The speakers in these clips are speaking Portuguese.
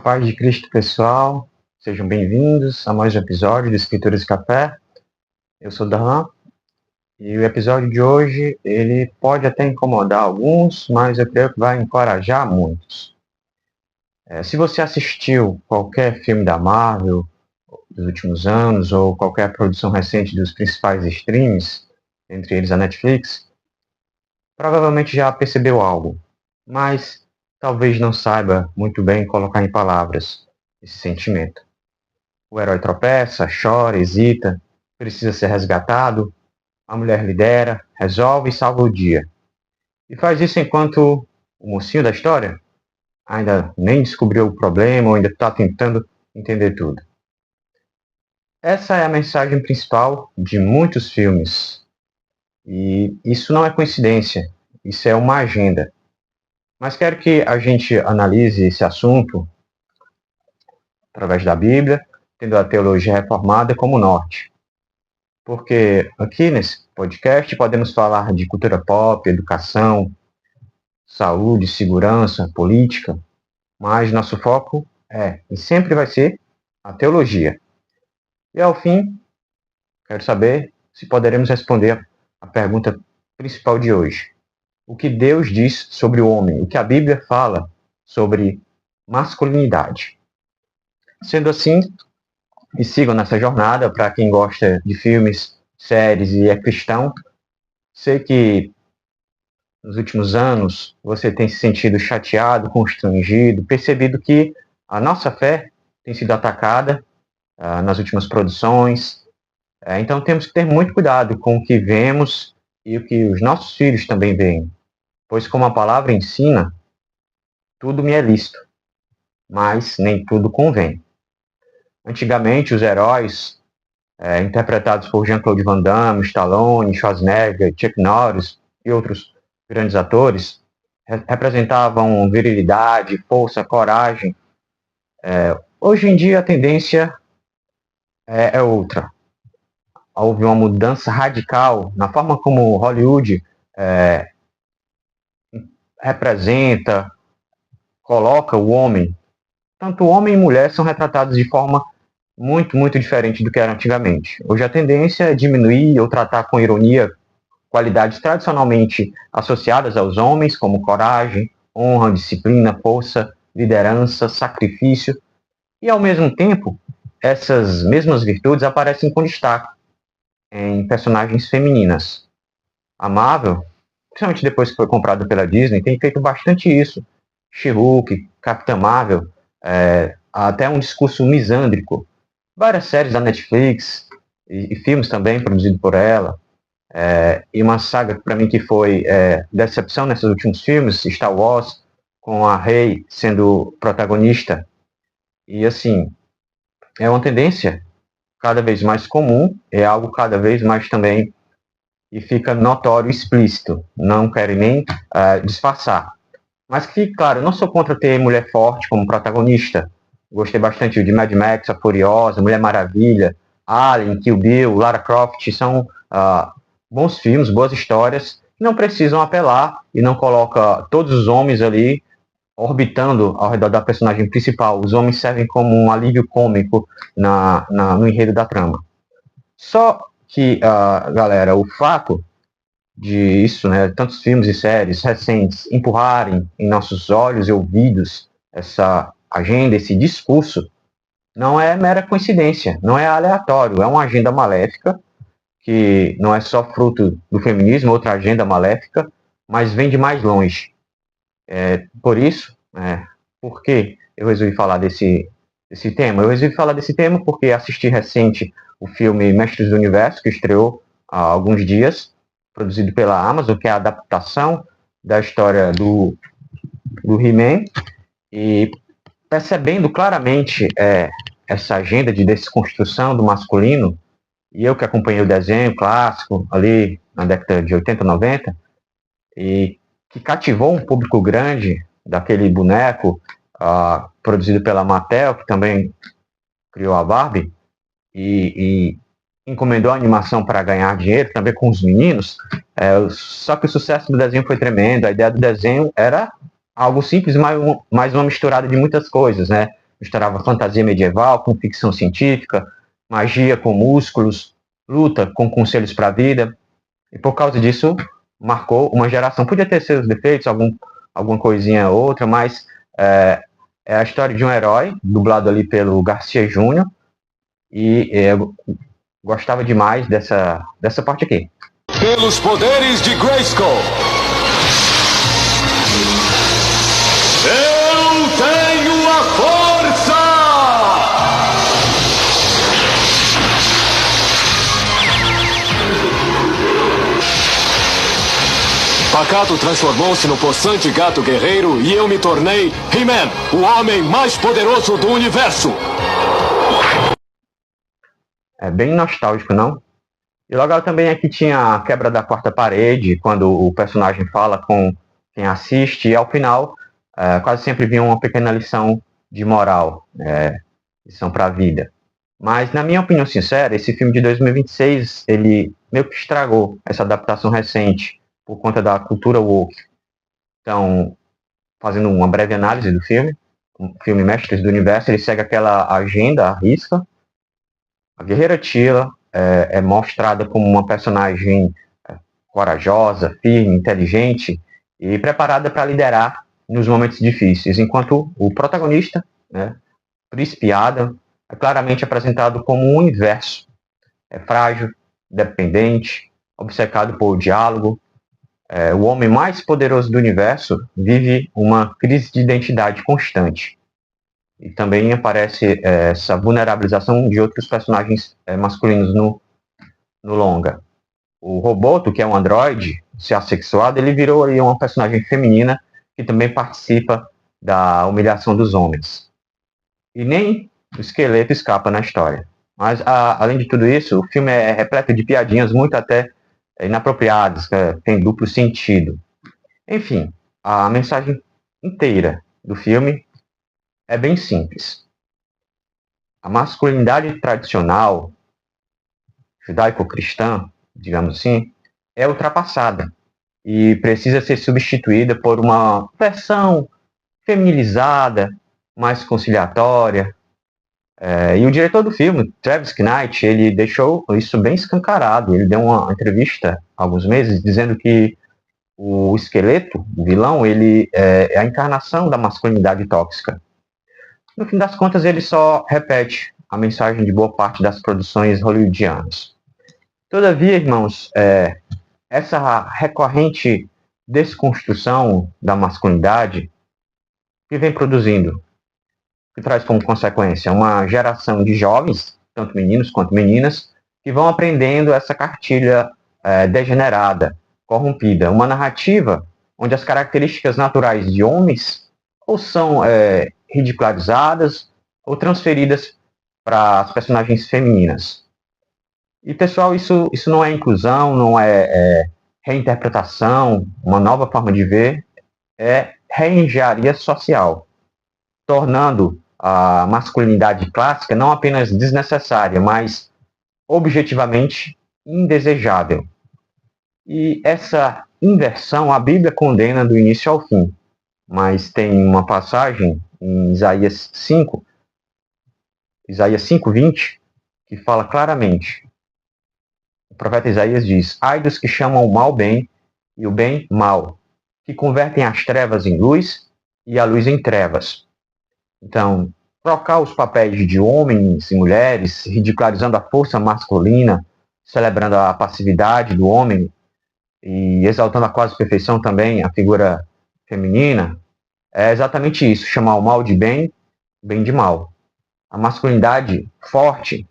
paz de Cristo, pessoal. Sejam bem-vindos a mais um episódio do Escrituras e Café. Eu sou Darlan e o episódio de hoje ele pode até incomodar alguns, mas eu creio que vai encorajar muitos. Se você assistiu qualquer filme da Marvel dos últimos anos ou qualquer produção recente dos principais streams, entre eles a Netflix, provavelmente já percebeu algo, mas talvez não saiba muito bem colocar em palavras esse sentimento. O herói tropeça, chora, hesita, precisa ser resgatado, a mulher lidera, resolve e salva o dia. E faz isso enquanto o mocinho da história ainda nem descobriu o problema ou ainda está tentando entender tudo. Essa é a mensagem principal de muitos filmes. E isso não é coincidência, isso é uma agenda. Mas quero que a gente analise esse assunto através da Bíblia, tendo a teologia reformada como norte. Porque aqui nesse podcast podemos falar de cultura pop, educação, saúde, segurança, política, mas nosso foco é e sempre vai ser a teologia. E ao fim, quero saber se poderemos responder a pergunta principal de hoje. O que Deus diz sobre o homem? O que a Bíblia fala sobre masculinidade? Sendo assim, me sigam nessa jornada. Para quem gosta de filmes, séries e é cristão, sei que nos últimos anos você tem se sentido chateado, constrangido, percebido que a nossa fé tem sido atacada nas últimas produções. Então temos que ter muito cuidado com o que vemos e o que os nossos filhos também veem, pois como a palavra ensina, tudo me é lícito, mas nem tudo convém. Antigamente os heróis interpretados por Jean-Claude Van Damme, Stallone, Schwarzenegger, Chuck Norris e outros grandes atores, representavam virilidade, força, coragem. Hoje em dia a tendência é outra. Houve uma mudança radical na forma como Hollywood representa, coloca o homem. Tanto homem e mulher são retratados de forma muito, muito diferente do que era antigamente. Hoje a tendência é diminuir ou tratar com ironia qualidades tradicionalmente associadas aos homens, como coragem, honra, disciplina, força, liderança, sacrifício. E, ao mesmo tempo, essas mesmas virtudes aparecem com destaque em personagens femininas. A Marvel, principalmente depois que foi comprada pela Disney, tem feito bastante isso. She-Hulk, Capitã Marvel, até um discurso misândrico. Várias séries da Netflix e filmes também produzidos por ela. E uma saga para mim que foi decepção nesses últimos filmes, Star Wars, com a Rey sendo protagonista. E assim, é uma tendência cada vez mais comum, é algo cada vez mais também e fica notório, explícito, não querem nem disfarçar. Mas que, claro, eu não sou contra ter mulher forte como protagonista. Gostei bastante de Mad Max, A Furiosa, Mulher Maravilha, Alien, Kill Bill, Lara Croft, são bons filmes, boas histórias, que não precisam apelar e não coloca todos os homens ali orbitando ao redor da personagem principal. Os homens servem como um alívio cômico no enredo da trama. Só que, galera, o fato de isso, né, tantos filmes e séries recentes empurrarem em nossos olhos e ouvidos essa agenda, esse discurso, não é mera coincidência, não é aleatório, é uma agenda maléfica que não é só fruto do feminismo, outra agenda maléfica, mas vem de mais longe. Por isso, por que eu resolvi falar desse tema? Eu resolvi falar desse tema porque assisti recente o filme Mestres do Universo, que estreou há alguns dias, produzido pela Amazon, que é a adaptação da história do He-Man, e percebendo claramente essa agenda de desconstrução do masculino, e eu que acompanhei o desenho clássico ali na década de 80, 90, e que cativou um público grande daquele boneco produzido pela Mattel, que também criou a Barbie, e encomendou a animação para ganhar dinheiro também com os meninos. Só que o sucesso do desenho foi tremendo. A ideia do desenho era algo simples, mas uma misturada de muitas coisas, né? misturava fantasia medieval com ficção científica, magia com músculos, luta com conselhos para a vida, e por causa disso marcou uma geração. Podia ter seus defeitos, alguma coisinha ou outra, mas é a história de um herói, dublado ali pelo Garcia Júnior, e eu gostava demais dessa parte aqui. Pelos poderes de Grayskull, eu tenho a força! Pacato transformou-se no possante gato guerreiro e eu me tornei He-Man, o homem mais poderoso do universo. É bem nostálgico, não? E legal também é que tinha a quebra da quarta parede, quando o personagem fala com quem assiste, e ao final quase sempre vinha uma pequena lição de moral, lição para a vida. Mas, na minha opinião sincera, esse filme de 2026, ele meio que estragou essa adaptação recente, por conta da cultura woke. Então, fazendo uma breve análise do filme, o filme Mestres do Universo, ele segue aquela agenda à risca. A guerreira Teela é mostrada como uma personagem corajosa, firme, inteligente e preparada para liderar nos momentos difíceis, enquanto o protagonista, Príncipe Adam, é claramente apresentado como um inverso. É frágil, dependente, obcecado por diálogo. O homem mais poderoso do universo vive uma crise de identidade constante. E também aparece essa vulnerabilização de outros personagens masculinos no longa. O Roboto, que é um androide, se assexuado, ele virou aí uma personagem feminina que também participa da humilhação dos homens. E nem o esqueleto escapa na história. Mas, além de tudo isso, o filme é repleto de piadinhas muito até inapropriadas, tem duplo sentido. Enfim, a mensagem inteira do filme é bem simples. A masculinidade tradicional, judaico-cristã, digamos assim, é ultrapassada e precisa ser substituída por uma versão feminilizada, mais conciliatória. E o diretor do filme, Travis Knight, ele deixou isso bem escancarado. Ele deu uma entrevista há alguns meses dizendo que o esqueleto, o vilão, ele é a encarnação da masculinidade tóxica. No fim das contas, ele só repete a mensagem de boa parte das produções hollywoodianas. Todavia, irmãos, essa recorrente desconstrução da masculinidade que vem produzindo, que traz como consequência uma geração de jovens, tanto meninos quanto meninas, que vão aprendendo essa cartilha degenerada, corrompida, uma narrativa onde as características naturais de homens ou são ridicularizadas ou transferidas para as personagens femininas. E, pessoal, isso não é inclusão, não é reinterpretação, uma nova forma de ver, é reengenharia social, tornando a masculinidade clássica não apenas desnecessária, mas objetivamente indesejável. E essa inversão a Bíblia condena do início ao fim, mas tem uma passagem em Isaías 5:20, que fala claramente. O profeta Isaías diz: ai dos que chamam o mal bem e o bem mal, que convertem as trevas em luz e a luz em trevas. Então, trocar os papéis de homens e mulheres, ridicularizando a força masculina, celebrando a passividade do homem e exaltando a quase perfeição também, a figura feminina, é exatamente isso, chamar o mal de bem, bem de mal. A masculinidade forte,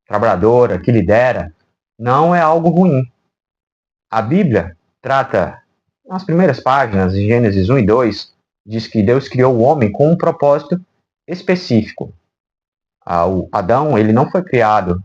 trabalhadora, que lidera, não é algo ruim. A Bíblia trata, nas primeiras páginas, em Gênesis 1 e 2, diz que Deus criou o homem com um propósito específico. O Adão, ele não foi criado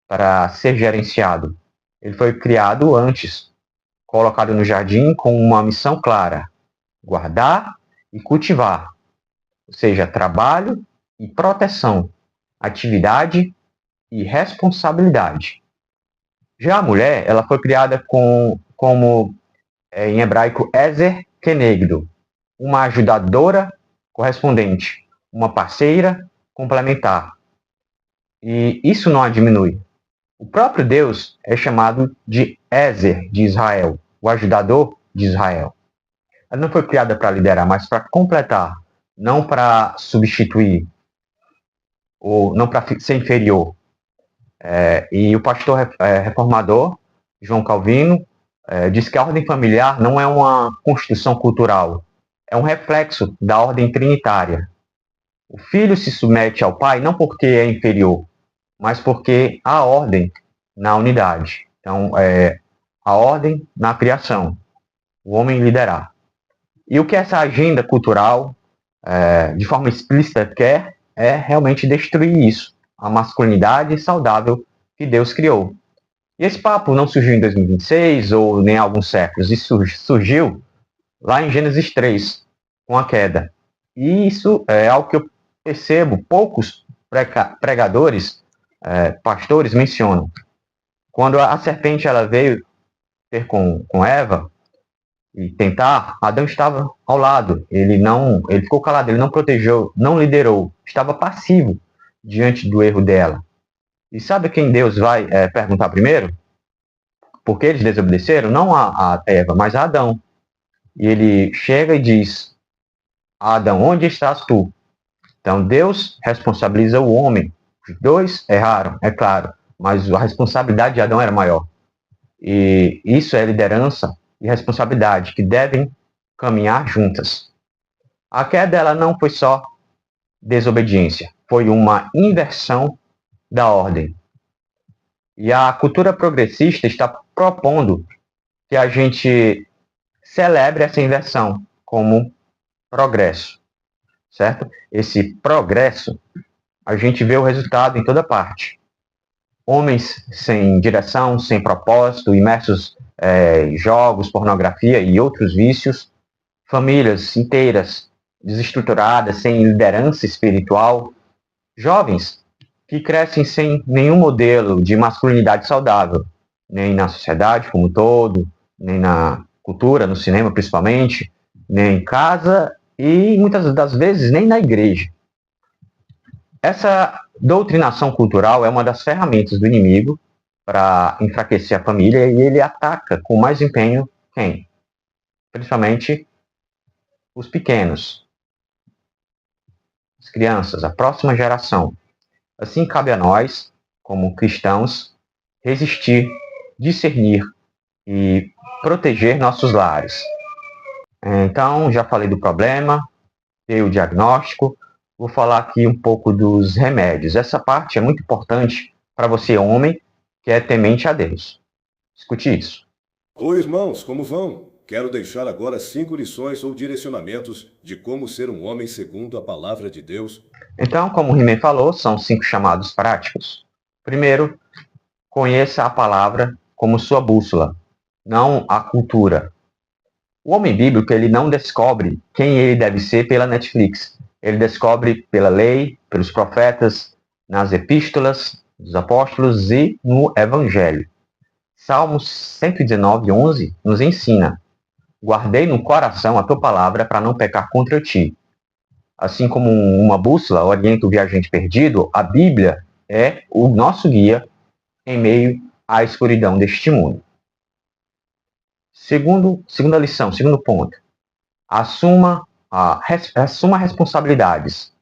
para ser gerenciado. Ele foi criado antes, colocado no jardim com uma missão clara: guardar e cultivar. Ou seja, trabalho e proteção, atividade e responsabilidade. Já a mulher, ela foi criada como em hebraico, Ezer Kenegdo, uma ajudadora correspondente, uma parceira complementar. E isso não a diminui. O próprio Deus é chamado de Ezer de Israel, o ajudador de Israel. Ela não foi criada para liderar, mas para completar, não para substituir, ou não para ser inferior. E o pastor reformador, João Calvino, diz que a ordem familiar não é uma construção cultural, é um reflexo da ordem trinitária. O filho se submete ao pai não porque é inferior, mas porque há ordem na unidade. Então, a ordem na criação, o homem liderar. E o que essa agenda cultural, de forma explícita, quer é realmente destruir isso, a masculinidade saudável que Deus criou. E esse papo não surgiu em 2026 ou nem há alguns séculos, isso surgiu lá em Gênesis 3, com a queda. E isso é algo que eu percebo, poucos pregadores, pastores mencionam. Quando a serpente ela veio ter com Eva e tentar, Adão estava ao lado, ele ficou calado, ele não protegeu, não liderou, estava passivo diante do erro dela. E sabe quem Deus vai perguntar primeiro? Porque eles desobedeceram? Não a Eva, mas a Adão. E ele chega e diz: Adão, onde estás tu? Então Deus responsabiliza o homem. Os dois erraram, é claro, mas a responsabilidade de Adão era maior. E isso é liderança e responsabilidade que devem caminhar juntas. A queda ela não foi só desobediência, foi uma inversão da ordem. E a cultura progressista está propondo que a gente celebre essa inversão como progresso, certo? Esse progresso, a gente vê o resultado em toda parte. Homens sem direção, sem propósito, imersos em jogos, pornografia e outros vícios, famílias inteiras desestruturadas, sem liderança espiritual, jovens que crescem sem nenhum modelo de masculinidade saudável, nem na sociedade como um todo, nem na cultura, no cinema principalmente, nem em casa e muitas das vezes nem na igreja. Essa doutrinação cultural é uma das ferramentas do inimigo para enfraquecer a família e ele ataca com mais empenho quem? Principalmente os pequenos, as crianças, a próxima geração. Assim cabe a nós, como cristãos, resistir, discernir e proteger nossos lares. Então, já falei do problema, dei o diagnóstico, vou falar aqui um pouco dos remédios. Essa parte é muito importante para você, homem, que é temente a Deus. Escute isso. Oi, irmãos, como vão? Quero deixar agora 5 lições ou direcionamentos de como ser um homem segundo a palavra de Deus. Então, como o He-Man falou, são 5 chamados práticos. Primeiro, conheça a palavra como sua bússola, não a cultura. O homem bíblico, ele não descobre quem ele deve ser pela Netflix. Ele descobre pela lei, pelos profetas, nas epístolas dos apóstolos e no Evangelho. Salmos 119:11 nos ensina: guardei no coração a tua palavra para não pecar contra ti. Assim como uma bússola orienta o viajante perdido, a Bíblia é o nosso guia em meio à escuridão deste mundo. Segunda lição, segundo ponto. Assuma responsabilidades.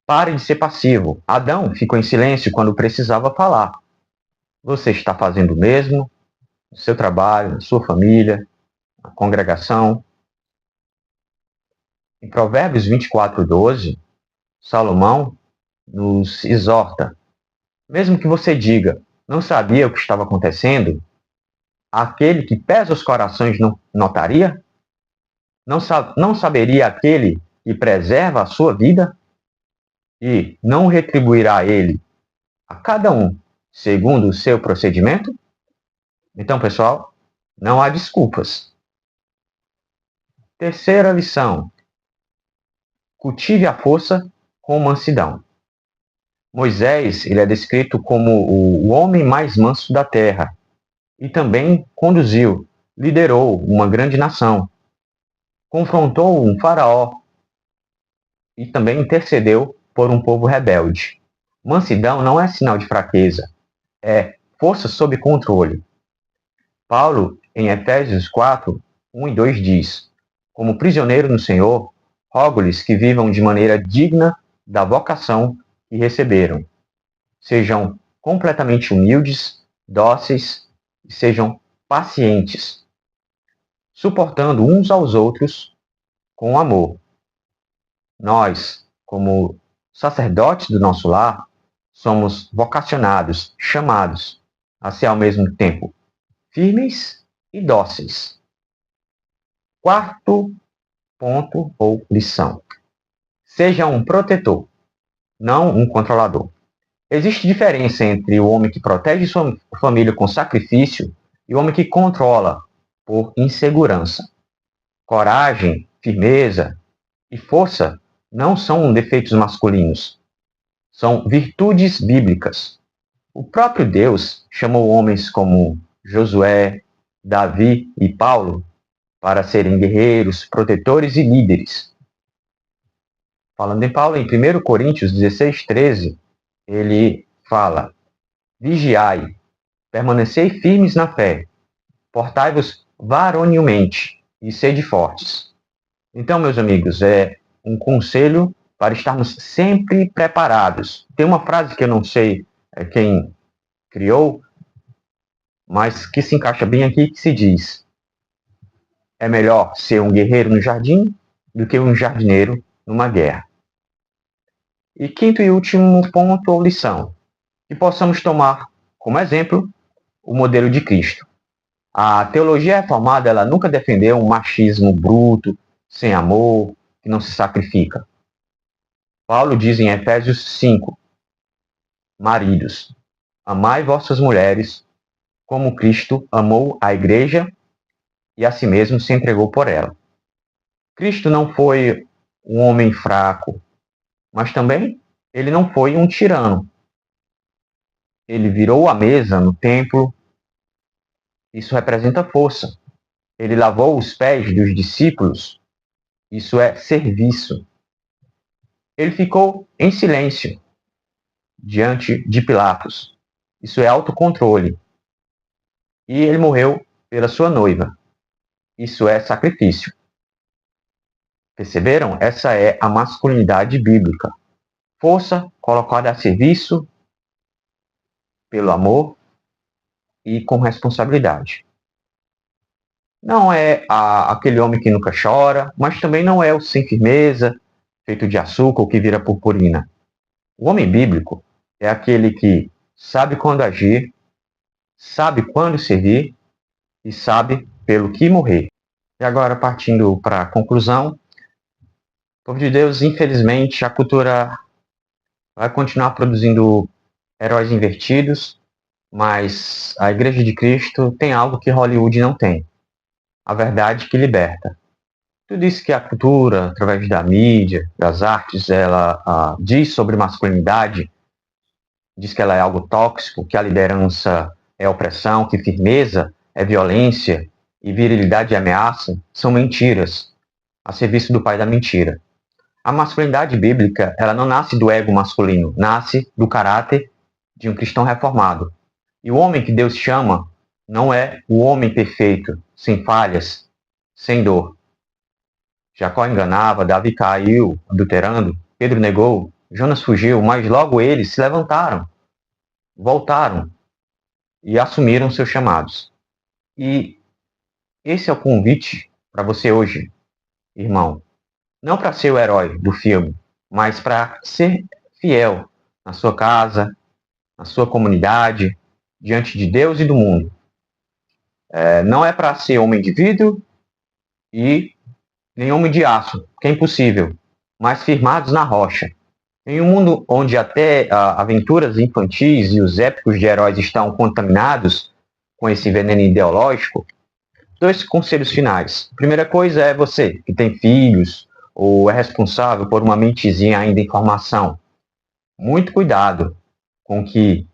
Pare de ser passivo. Adão ficou em silêncio quando precisava falar. Você está fazendo o mesmo no seu trabalho, na sua família, na congregação. Em Provérbios 24:12, Salomão nos exorta: mesmo que você diga, não sabia o que estava acontecendo, aquele que pesa os corações não notaria? Não saberia aquele que preserva a sua vida? E não retribuirá ele a cada um segundo o seu procedimento? Então, pessoal, não há desculpas. Terceira lição: cultive a força com mansidão. Moisés, ele é descrito como o homem mais manso da terra e também conduziu, liderou uma grande nação. Confrontou um faraó e também intercedeu por um povo rebelde. Mansidão não é sinal de fraqueza, é força sob controle. Paulo, em Efésios 4, 1 e 2 diz: Como prisioneiro no Senhor, rogo-lhes que vivam de maneira digna da vocação que receberam. Sejam completamente humildes, dóceis e sejam pacientes, suportando uns aos outros com amor. Nós, como sacerdotes do nosso lar, somos vocacionados, chamados a ser ao mesmo tempo firmes e dóceis. Quarto ponto ou lição: seja um protetor, não um controlador. Existe diferença entre o homem que protege sua família com sacrifício e o homem que controla por insegurança. Coragem, firmeza e força não são defeitos masculinos, são virtudes bíblicas. O próprio Deus chamou homens como Josué, Davi e Paulo para serem guerreiros, protetores e líderes. Falando em Paulo, em 1 Coríntios 16, 13, ele fala: Vigiai, permanecei firmes na fé, portai-vos varonilmente e sede fortes. Então, meus amigos, é um conselho para estarmos sempre preparados. Tem uma frase que eu não sei quem criou, mas que se encaixa bem aqui, que se diz: é melhor ser um guerreiro no jardim do que um jardineiro numa guerra. E quinto e último ponto ou lição: que possamos tomar como exemplo o modelo de Cristo. A teologia reformada, ela nunca defendeu um machismo bruto, sem amor, que não se sacrifica. Paulo diz em Efésios 5, maridos, amai vossas mulheres como Cristo amou a igreja e a si mesmo se entregou por ela. Cristo não foi um homem fraco, mas também ele não foi um tirano. Ele virou a mesa no templo. Isso representa força. Ele lavou os pés dos discípulos. Isso é serviço. Ele ficou em silêncio diante de Pilatos. Isso é autocontrole. E ele morreu pela sua noiva. Isso é sacrifício. Perceberam? Essa é a masculinidade bíblica. Força colocada a serviço pelo amor e com responsabilidade. Não é aquele homem que nunca chora, mas também não é o sem firmeza, feito de açúcar ou que vira purpurina. O homem bíblico é aquele que sabe quando agir, sabe quando servir e sabe pelo que morrer. E agora, partindo para a conclusão, povo de Deus, infelizmente, a cultura vai continuar produzindo heróis invertidos, mas a Igreja de Cristo tem algo que Hollywood não tem: a verdade que liberta. Tudo isso que a cultura, através da mídia, das artes, ela diz sobre masculinidade, diz que ela é algo tóxico, que a liderança é opressão, que firmeza é violência e virilidade é ameaça, são mentiras, a serviço do pai da mentira. A masculinidade bíblica, ela não nasce do ego masculino, nasce do caráter de um cristão reformado. E o homem que Deus chama não é o homem perfeito, sem falhas, sem dor. Jacó enganava, Davi caiu, adulterando, Pedro negou, Jonas fugiu, mas logo eles se levantaram, voltaram e assumiram seus chamados. E esse é o convite para você hoje, irmão. Não para ser o herói do filme, mas para ser fiel na sua casa, na sua comunidade, diante de Deus e do mundo. Não é para ser homem de vidro e nem homem de aço, que é impossível, mas firmados na rocha. Em um mundo onde até aventuras infantis e os épicos de heróis estão contaminados com esse veneno ideológico, 2 conselhos finais. A primeira coisa é você, que tem filhos ou é responsável por uma mentezinha ainda em formação. Muito cuidado com o que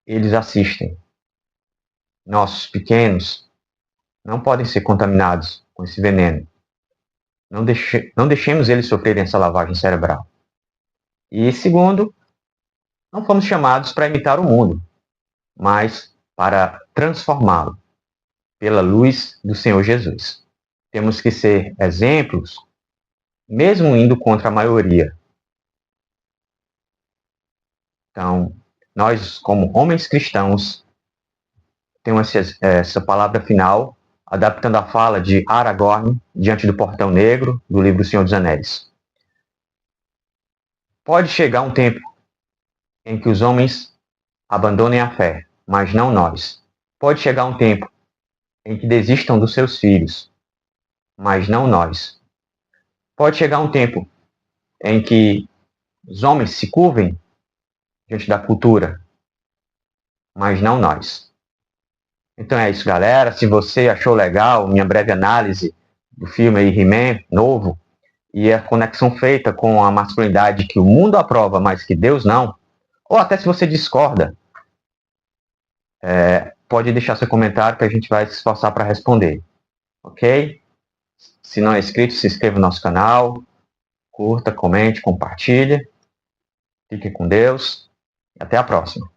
eles assistem. Nossos pequenos não podem ser contaminados com esse veneno. Não deixemos eles sofrerem essa lavagem cerebral. E segundo, não fomos chamados para imitar o mundo, mas para transformá-lo pela luz do Senhor Jesus. Temos que ser exemplos, mesmo indo contra a maioria. Então, nós, como homens cristãos, temos essa palavra final, adaptando a fala de Aragorn diante do Portão Negro, do livro Senhor dos Anéis. Pode chegar um tempo em que os homens abandonem a fé, mas não nós. Pode chegar um tempo em que desistam dos seus filhos, mas não nós. Pode chegar um tempo em que os homens se curvem diante da cultura, mas não nós. Então é isso, galera. Se você achou legal minha breve análise do filme aí, He-Man, novo, e a conexão feita com a masculinidade que o mundo aprova, mas que Deus não, ou até se você discorda, pode deixar seu comentário que a gente vai se esforçar para responder, ok? Se não é inscrito, se inscreva no nosso canal, curta, comente, compartilhe. Fique com Deus e até a próxima.